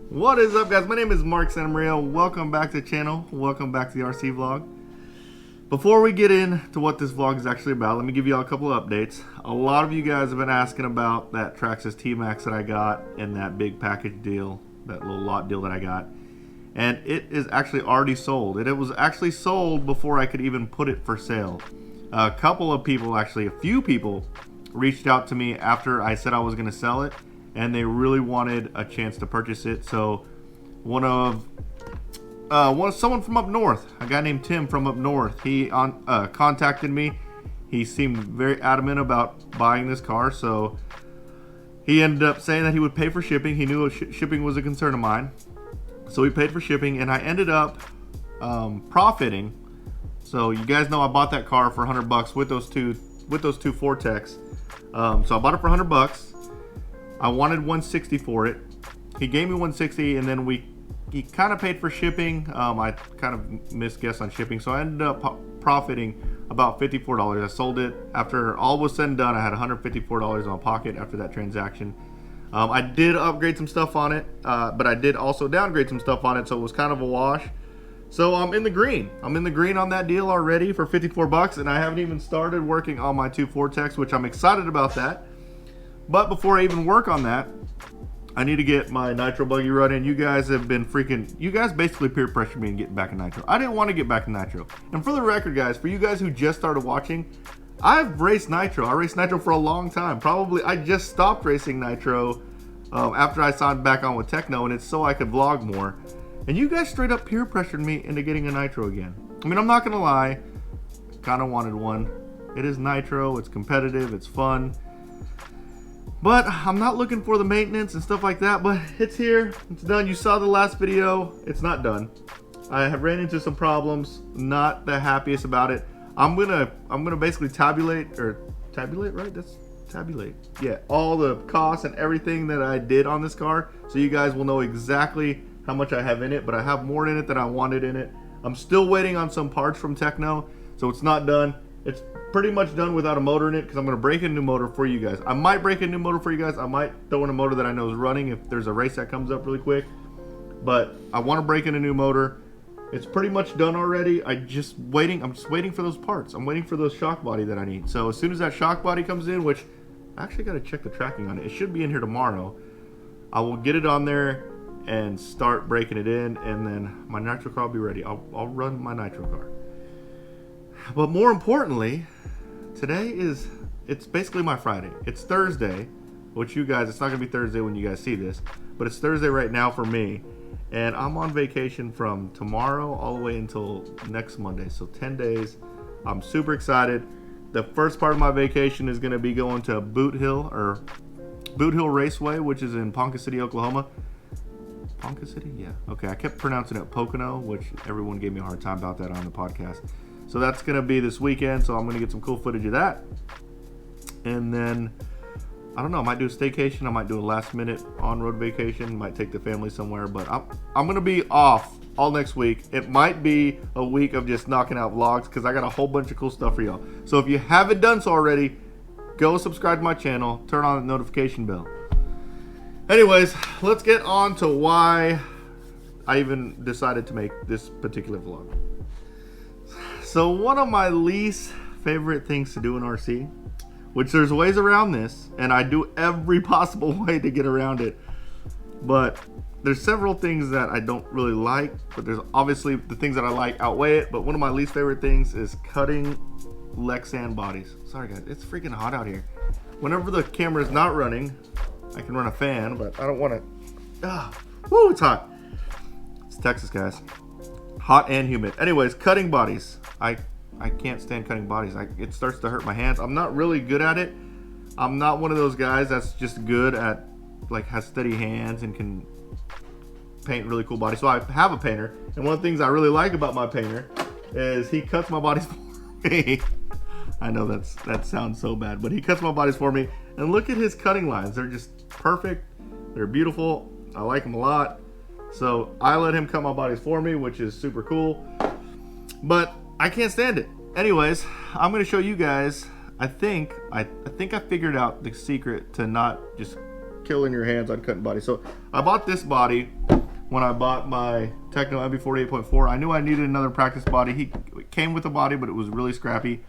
What is up, guys? My name is Mark Santamaria. Welcome back to the channel. Welcome back to the RC vlog. Before we get into what this vlog is actually about, let me give you all a couple of updates. A lot of you guys have been asking about that Traxxas T-Max that I got and that big package deal, that little lot deal that I got. And it is actually already sold. And it was actually sold before I could even put it for sale. A couple of people, actually a few people, reached out to me after I said I was going to sell it. And they really wanted a chance to purchase it. So someone from up north, a guy named Tim from up north, he contacted me. He seemed very adamant about buying this car, so he ended up saying that he would pay for shipping. He knew shipping was a concern of mine, so he paid for shipping, and I ended up profiting. So you guys know I bought that car for $100 with those two Vortex. So I bought it for $100. I wanted $160 for it. He gave me $160, and then he kind of paid for shipping. I kind of misguessed on shipping, so I ended up profiting about $54. I sold it. After all was said and done, I had $154 in my pocket after that transaction. I did upgrade some stuff on it, but I did also downgrade some stuff on it, so it was kind of a wash. So I'm in the green. I'm in the green on that deal already for $54, and I haven't even started working on my two Vortex, which I'm excited about that. But before I even work on that, I need to get my nitro buggy running. You guys have been you guys basically peer pressured me and get back in nitro. I didn't want to get back in nitro. And for the record, guys, for you guys who just started watching, I've raced nitro. I raced nitro for a long time. Probably I just stopped racing nitro after I signed back on with Techno, and it's so I could vlog more. And you guys straight up peer pressured me into getting a nitro again. I mean, I'm not gonna lie, kind of wanted one. It is nitro, it's competitive, it's fun. But I'm not looking for the maintenance and stuff like that, but it's here, it's done. You saw the last video, it's not done. I have ran into some problems, not the happiest about it. I'm gonna basically tabulate, right? That's tabulate. Yeah, all the costs and everything that I did on this car, so you guys will know exactly how much I have in it, but I have more in it than I wanted in it. I'm still waiting on some parts from Techno, so it's not done. It's pretty much done without a motor in it because I'm going to break a new motor for you guys. I might break a new motor for you guys. I might throw in a motor that I know is running if there's a race that comes up really quick. But I want to break in a new motor. It's pretty much done already. I'm just waiting for those parts. I'm waiting for those shock body that I need. So as soon as that shock body comes in, which I actually got to check the tracking on it. It should be in here tomorrow. I will get it on there and start breaking it in, and then my nitro car will be ready. I'll run my nitro car. But more importantly, today it's basically my Friday. It's Thursday, which you guys, it's not gonna be Thursday when you guys see this, but it's Thursday right now for me, and I'm on vacation from tomorrow all the way until next Monday, so 10 days. I'm super excited. The first part of my vacation is gonna be going to Boot Hill Raceway, which is in Ponca City, Oklahoma. Ponca City? Yeah. Okay, I kept pronouncing it Pocono, which everyone gave me a hard time about that on the podcast. So that's going to be this weekend, so I'm going to get some cool footage of that. And then, I don't know, I might do a staycation, I might do a last minute on-road vacation, might take the family somewhere, but I'm going to be off all next week. It might be a week of just knocking out vlogs because I got a whole bunch of cool stuff for y'all. So if you haven't done so already, go subscribe to my channel, turn on the notification bell. Anyways, let's get on to why I even decided to make this particular vlog. So one of my least favorite things to do in RC, which there's ways around this, and I do every possible way to get around it, but there's several things that I don't really like, but there's obviously the things that I like outweigh it, but one of my least favorite things is cutting Lexan bodies. Sorry guys, it's freaking hot out here. Whenever the camera is not running, I can run a fan, but I don't want to. Woo, it's hot. It's Texas, guys. Hot and humid. Anyways, cutting bodies. I can't stand cutting bodies. It starts to hurt my hands. I'm not really good at it. I'm not one of those guys that's just good at, like, has steady hands and can paint really cool bodies. So I have a painter, and one of the things I really like about my painter is he cuts my bodies for me. I know that sounds so bad, but he cuts my bodies for me. And look at his cutting lines. They're just perfect. They're beautiful. I like them a lot. So I let him cut my bodies for me, which is super cool. But I can't stand it. Anyways, I'm going to show you guys. I think I figured out the secret to not just killing your hands on cutting bodies. So I bought this body when I bought my Techno MB48.4. I knew I needed another practice body. He came with a body, but it was really scrappy.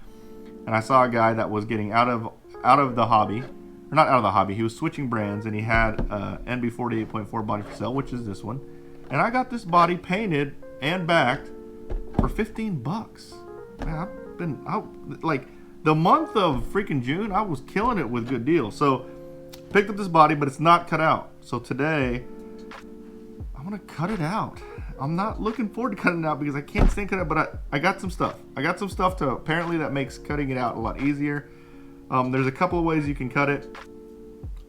And I saw a guy that was getting out of the hobby, or not out of the hobby. He was switching brands, and he had MB48.4 body for sale, which is this one. And I got this body painted and backed for 15 bucks. Man, I've been out like the month of freaking June. I was killing it with good deals. So picked up this body, but it's not cut out. So today I'm gonna cut it out. I'm not looking forward to cutting it out because I can't stand cutting it, but I got some stuff. I got some stuff to apparently that makes cutting it out a lot easier. There's a couple of ways you can cut it.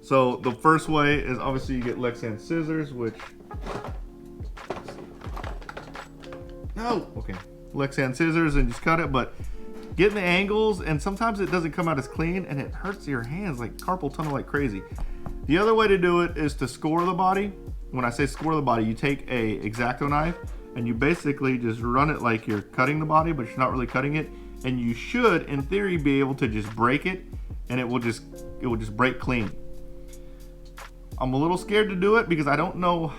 So the first way is obviously you get Lexan scissors, which Lexan scissors and just cut it, but getting the angles, and sometimes it doesn't come out as clean and it hurts your hands like carpal tunnel like crazy. The other way to do it is to score the body. When I say score the body, you take a X-Acto knife and you basically just run it like you're cutting the body, but you're not really cutting it. And you should, in theory, be able to just break it, and it will just break clean. I'm a little scared to do it because I don't know.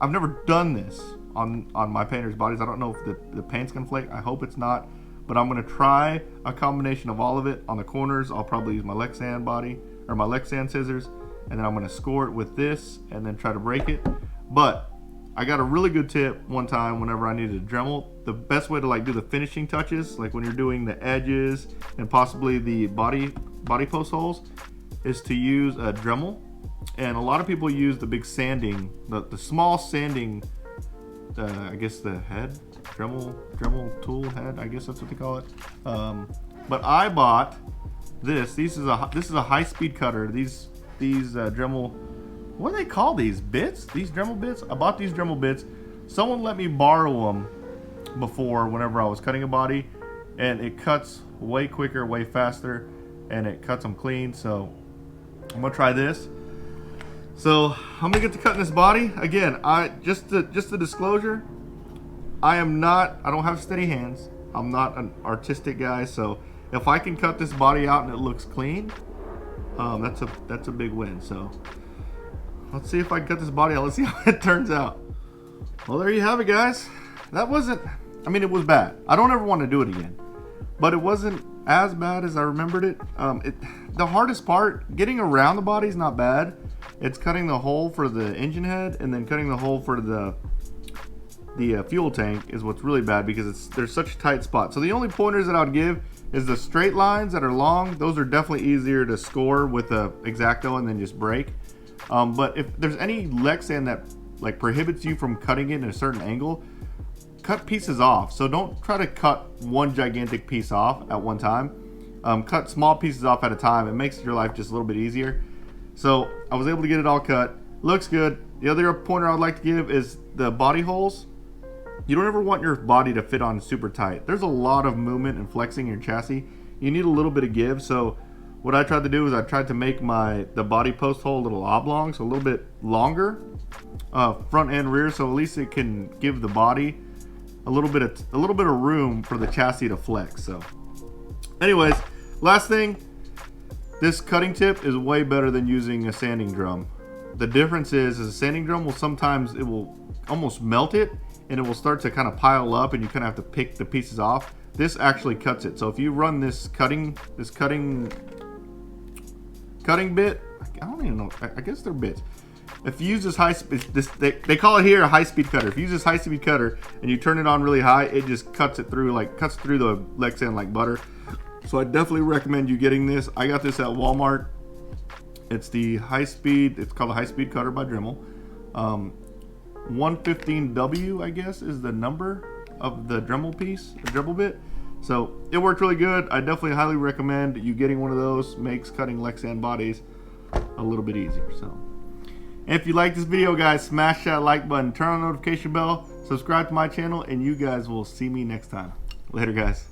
I've never done this on my painters' bodies. I don't know if the paint's gonna flake. I hope it's not, but I'm gonna try a combination of all of it. On the corners, I'll probably use my Lexan body or my Lexan scissors, and then I'm gonna score it with this and then try to break it. But I got a really good tip one time whenever I needed a Dremel. The best way to like do the finishing touches, like when you're doing the edges and possibly the body post holes, is to use a Dremel. And a lot of people use the big sanding, the small sanding, I guess the head, Dremel tool head, I guess that's what they call it. But I bought this. This is a high-speed cutter. These Dremel, what do they call these bits? These Dremel bits? I bought these Dremel bits. Someone let me borrow them before whenever I was cutting a body, and it cuts way quicker, way faster, and it cuts them clean. So I'm gonna try this. So I'm gonna get to cutting this body. Again, just a disclosure, I don't have steady hands. I'm not an artistic guy, so if I can cut this body out and it looks clean, that's a big win. So let's see if I can cut this body out. Let's see how it turns out. Well, there you have it, guys. That wasn't, I mean, it was bad. I don't ever want to do it again, but it wasn't as bad as I remembered it. The hardest part, getting around the body, is not bad. It's cutting the hole for the engine head and then cutting the hole for the fuel tank is what's really bad, because there's such a tight spot. So the only pointers that I would give is the straight lines that are long. Those are definitely easier to score with a X-Acto and then just break. But if there's any Lexan that like prohibits you from cutting it in a certain angle, cut pieces off. So don't try to cut one gigantic piece off at one time. Cut small pieces off at a time. It makes your life just a little bit easier. So I was able to get it all cut. Looks good. The other pointer I would like to give is the body holes. You don't ever want your body to fit on super tight. There's a lot of movement and flexing in your chassis. You need a little bit of give. So what I tried to do is I tried to make the body post hole a little oblong, so a little bit longer, front and rear, so at least it can give the body a little bit of room for the chassis to flex. So anyways, last thing, this cutting tip is way better than using a sanding drum. The difference is a sanding drum will sometimes, it will almost melt it, and it will start to kind of pile up, and you kind of have to pick the pieces off. This actually cuts it. So if you run this cutting bit, I don't even know, I guess they're bits. If you use this they call it here a high-speed cutter. If you use this high-speed cutter and you turn it on really high, it just cuts through the Lexan like butter. So I definitely recommend you getting this. I got this at Walmart. It's the high-speed, it's called a high-speed cutter by Dremel. 115W, I guess, is the number of the Dremel piece, the Dremel bit. So it worked really good. I definitely highly recommend you getting one of those. Makes cutting Lexan bodies a little bit easier. So if you like this video, guys, smash that like button, turn on the notification bell, subscribe to my channel, and you guys will see me next time. Later, guys.